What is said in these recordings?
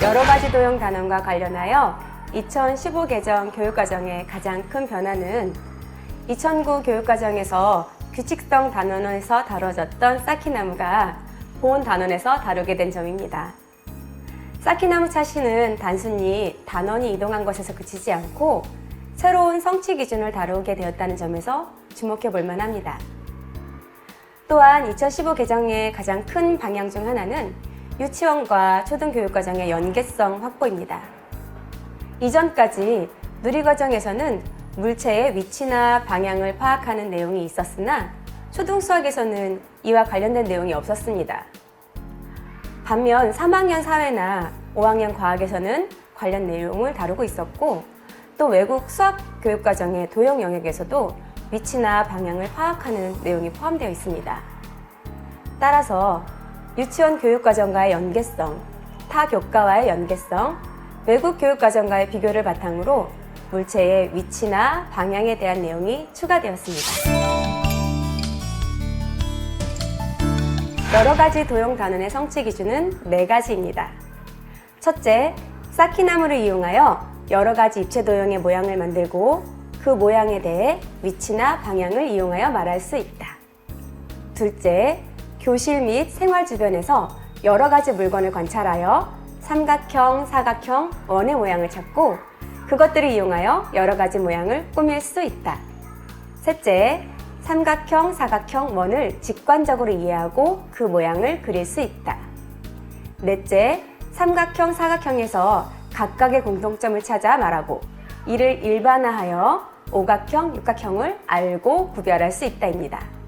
여러 가지 도형 단원과 관련하여 2015 개정 교육과정의 가장 큰 변화는 2009 교육과정에서 규칙성 단원에서 다뤄졌던 쌓기나무가 본 단원에서 다루게 된 점입니다. 쌓기나무 차시는 단순히 단원이 이동한 것에서 그치지 않고 새로운 성취 기준을 다루게 되었다는 점에서 주목해 볼 만합니다. 또한 2015 개정의 가장 큰 방향 중 하나는 유치원과 초등교육과정의 연계성 확보입니다. 이전까지 누리과정에서는 물체의 위치나 방향을 파악하는 내용이 있었으나 초등수학에서는 이와 관련된 내용이 없었습니다. 반면 3학년 사회나 5학년 과학에서는 관련 내용을 다루고 있었고 또 외국 수학교육과정의 도형 영역에서도 위치나 방향을 파악하는 내용이 포함되어 있습니다. 따라서 유치원 교육과정과의 연계성, 타 교과와의 연계성, 외국 교육과정과의 비교를 바탕으로 물체의 위치나 방향에 대한 내용이 추가되었습니다. 여러 가지 도형 단원의 성취 기준은 4가지입니다. 첫째, 쌓기나무를 이용하여 여러 가지 입체 도형의 모양을 만들고 그 모양에 대해 위치나 방향을 이용하여 말할 수 있다. 둘째, 교실 및 생활 주변에서 여러 가지 물건을 관찰하여 삼각형, 사각형, 원의 모양을 찾고 그것들을 이용하여 여러 가지 모양을 꾸밀 수 있다. 셋째, 삼각형, 사각형, 원을 직관적으로 이해하고 그 모양을 그릴 수 있다. 넷째, 삼각형, 사각형에서 각각의 공통점을 찾아 말하고 이를 일반화하여 오각형, 육각형을 알고 구별할 수 있다입니다.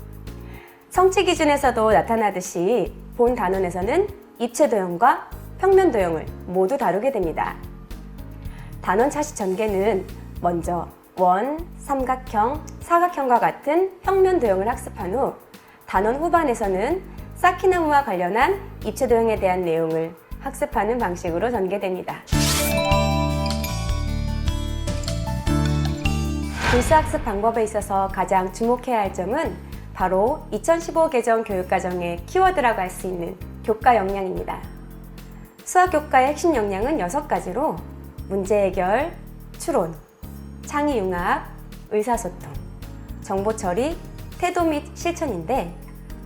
성취 기준에서도 나타나듯이 본 단원에서는 입체 도형과 평면 도형을 모두 다루게 됩니다. 단원 차시 전개는 먼저 원, 삼각형, 사각형과 같은 평면 도형을 학습한 후 단원 후반에서는 쌓기나무와 관련한 입체 도형에 대한 내용을 학습하는 방식으로 전개됩니다. 불수학습 방법에 있어서 가장 주목해야 할 점은 바로 2015 개정 교육과정의 키워드라고 할 수 있는 교과 역량입니다. 수학 교과의 핵심 역량은 6가지로 문제 해결, 추론, 창의융합, 의사소통, 정보처리, 태도 및 실천인데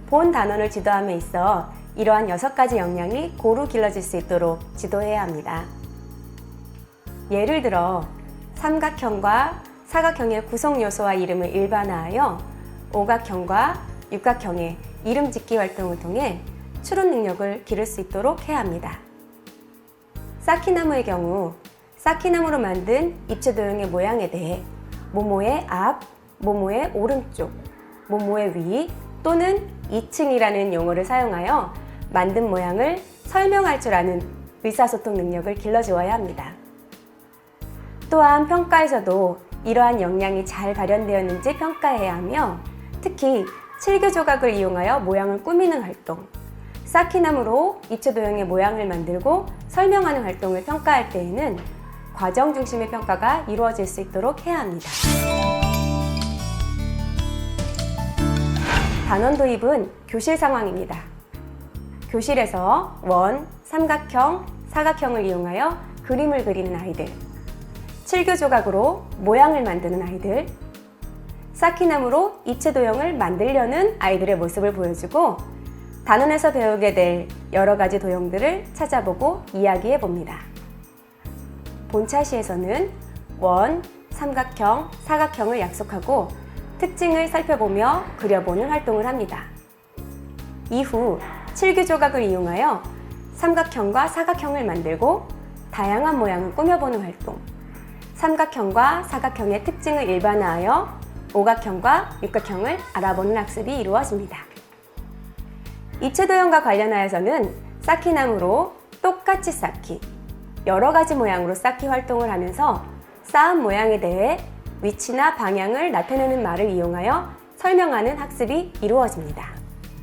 본 단원을 지도함에 있어 이러한 6가지 역량이 고루 길러질 수 있도록 지도해야 합니다. 예를 들어 삼각형과 사각형의 구성 요소와 이름을 일반화하여 오각형과 육각형의 이름 짓기 활동을 통해 추론 능력을 기를 수 있도록 해야 합니다. 쌓기나무의 경우 쌓기나무로 만든 입체 도형의 모양에 대해 모모의 앞, 모모의 오른쪽, 모모의 위 또는 2층이라는 용어를 사용하여 만든 모양을 설명할 줄 아는 의사소통 능력을 길러주어야 합니다. 또한 평가에서도 이러한 역량이 잘 발현되었는지 평가해야 하며 특히 칠교 조각을 이용하여 모양을 꾸미는 활동, 쌓기나무로 입체 도형의 모양을 만들고 설명하는 활동을 평가할 때에는 과정 중심의 평가가 이루어질 수 있도록 해야 합니다. 단원 도입은 교실 상황입니다. 교실에서 원, 삼각형, 사각형을 이용하여 그림을 그리는 아이들, 칠교 조각으로 모양을 만드는 아이들, 쌓기나무로 입체 도형을 만들려는 아이들의 모습을 보여주고 단원에서 배우게 될 여러 가지 도형들을 찾아보고 이야기해 봅니다. 본차시에서는 원, 삼각형, 사각형을 약속하고 특징을 살펴보며 그려보는 활동을 합니다. 이후 칠교 조각을 이용하여 삼각형과 사각형을 만들고 다양한 모양을 꾸며보는 활동, 삼각형과 사각형의 특징을 일반화하여 오각형과 육각형을 알아보는 학습이 이루어집니다. 입체 도형과 관련하여서는 쌓기나무로 똑같이 쌓기, 여러 가지 모양으로 쌓기 활동을 하면서 쌓은 모양에 대해 위치나 방향을 나타내는 말을 이용하여 설명하는 학습이 이루어집니다.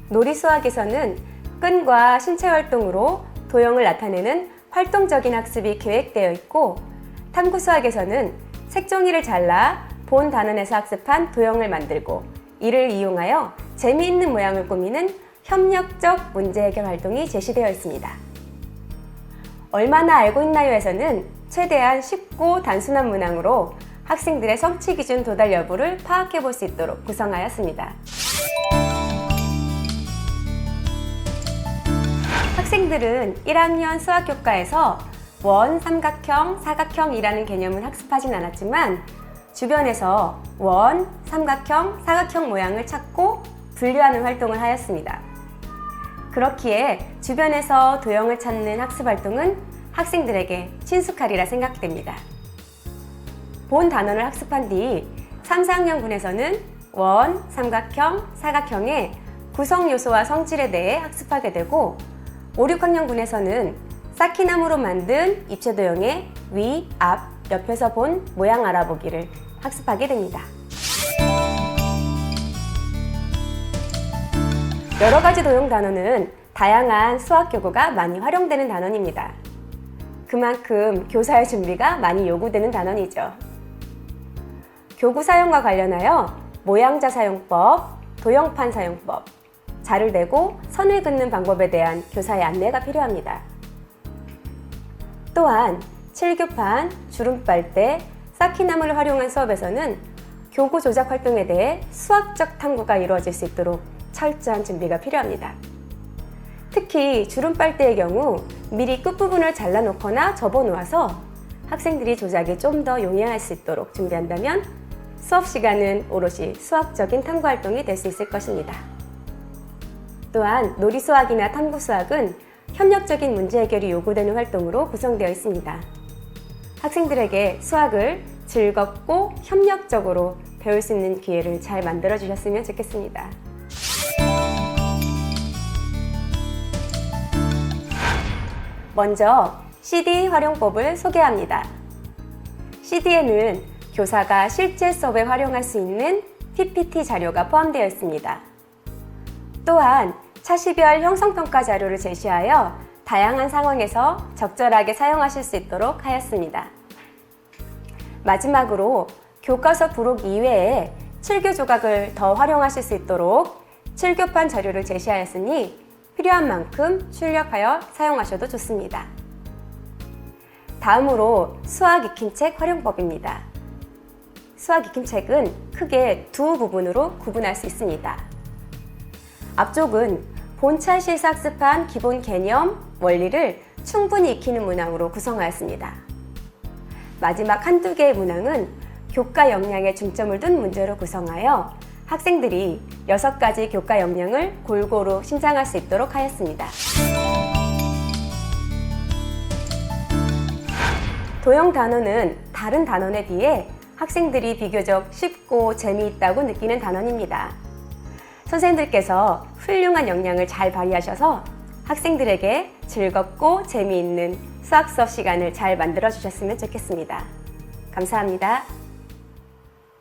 놀이수학에서는 끈과 신체 활동으로 도형을 나타내는 활동적인 학습이 계획되어 있고 탐구수학에서는 색종이를 잘라 본 단원에서 학습한 도형을 만들고 이를 이용하여 재미있는 모양을 꾸미는 협력적 문제 해결 활동이 제시되어 있습니다. 얼마나 알고 있나요에서는 최대한 쉽고 단순한 문항으로 학생들의 성취 기준 도달 여부를 파악해 볼 수 있도록 구성하였습니다. 학생들은 1학년 수학교과에서 원, 삼각형, 사각형이라는 개념은 학습하진 않았지만 주변에서 원, 삼각형, 사각형 모양을 찾고 분류하는 활동을 하였습니다. 그렇기에 주변에서 도형을 찾는 학습 활동은 학생들에게 친숙하리라 생각됩니다. 본 단원을 학습한 뒤 3, 4학년군에서는 원, 삼각형, 사각형의 구성 요소와 성질에 대해 학습하게 되고 5, 6학년군에서는 쌓기나무로 만든 입체 도형의 위, 앞, 옆에서 본 모양 알아보기를 학습하게 됩니다. 여러 가지 도형 단어는 다양한 수학 교구가 많이 활용되는 단원입니다. 그만큼 교사의 준비가 많이 요구되는 단원이죠. 교구 사용과 관련하여 모양자 사용법, 도형판 사용법, 자를 내고 선을 긋는 방법에 대한 교사의 안내가 필요합니다. 또한 칠교판, 주름빨대, 쌓기나무를 활용한 수업에서는 교구 조작 활동에 대해 수학적 탐구가 이루어질 수 있도록 철저한 준비가 필요합니다. 특히 주름빨대의 경우 미리 끝부분을 잘라놓거나 접어놓아서 학생들이 조작이 좀 더 용이할 수 있도록 준비한다면 수업 시간은 오롯이 수학적인 탐구 활동이 될 수 있을 것입니다. 또한 놀이수학이나 탐구수학은 협력적인 문제 해결이 요구되는 활동으로 구성되어 있습니다. 학생들에게 수학을 즐겁고 협력적으로 배울 수 있는 기회를 잘 만들어 주셨으면 좋겠습니다. 먼저 CD 활용법을 소개합니다. CD에는 교사가 실제 수업에 활용할 수 있는 PPT 자료가 포함되어 있습니다. 또한 차시별 형성평가 자료를 제시하여 다양한 상황에서 적절하게 사용하실 수 있도록 하였습니다. 마지막으로 교과서 부록 이외에 7교 조각을 더 활용하실 수 있도록 7교판 자료를 제시하였으니 필요한 만큼 출력하여 사용하셔도 좋습니다. 다음으로 수학 익힘책 활용법입니다. 수학 익힘책은 크게 두 부분으로 구분할 수 있습니다. 앞쪽은 본찰시에서 학습한 기본 개념, 원리를 충분히 익히는 문항으로 구성하였습니다. 마지막 한두 개의 문항은 교과 역량에 중점을 둔 문제로 구성하여 학생들이 6가지 교과 역량을 골고루 신장할 수 있도록 하였습니다. 도형 단원은 다른 단원에 비해 학생들이 비교적 쉽고 재미있다고 느끼는 단원입니다. 선생님들께서 훌륭한 역량을 잘 발휘하셔서 학생들에게 즐겁고 재미있는 수학 수업 시간을 잘 만들어 주셨으면 좋겠습니다. 감사합니다.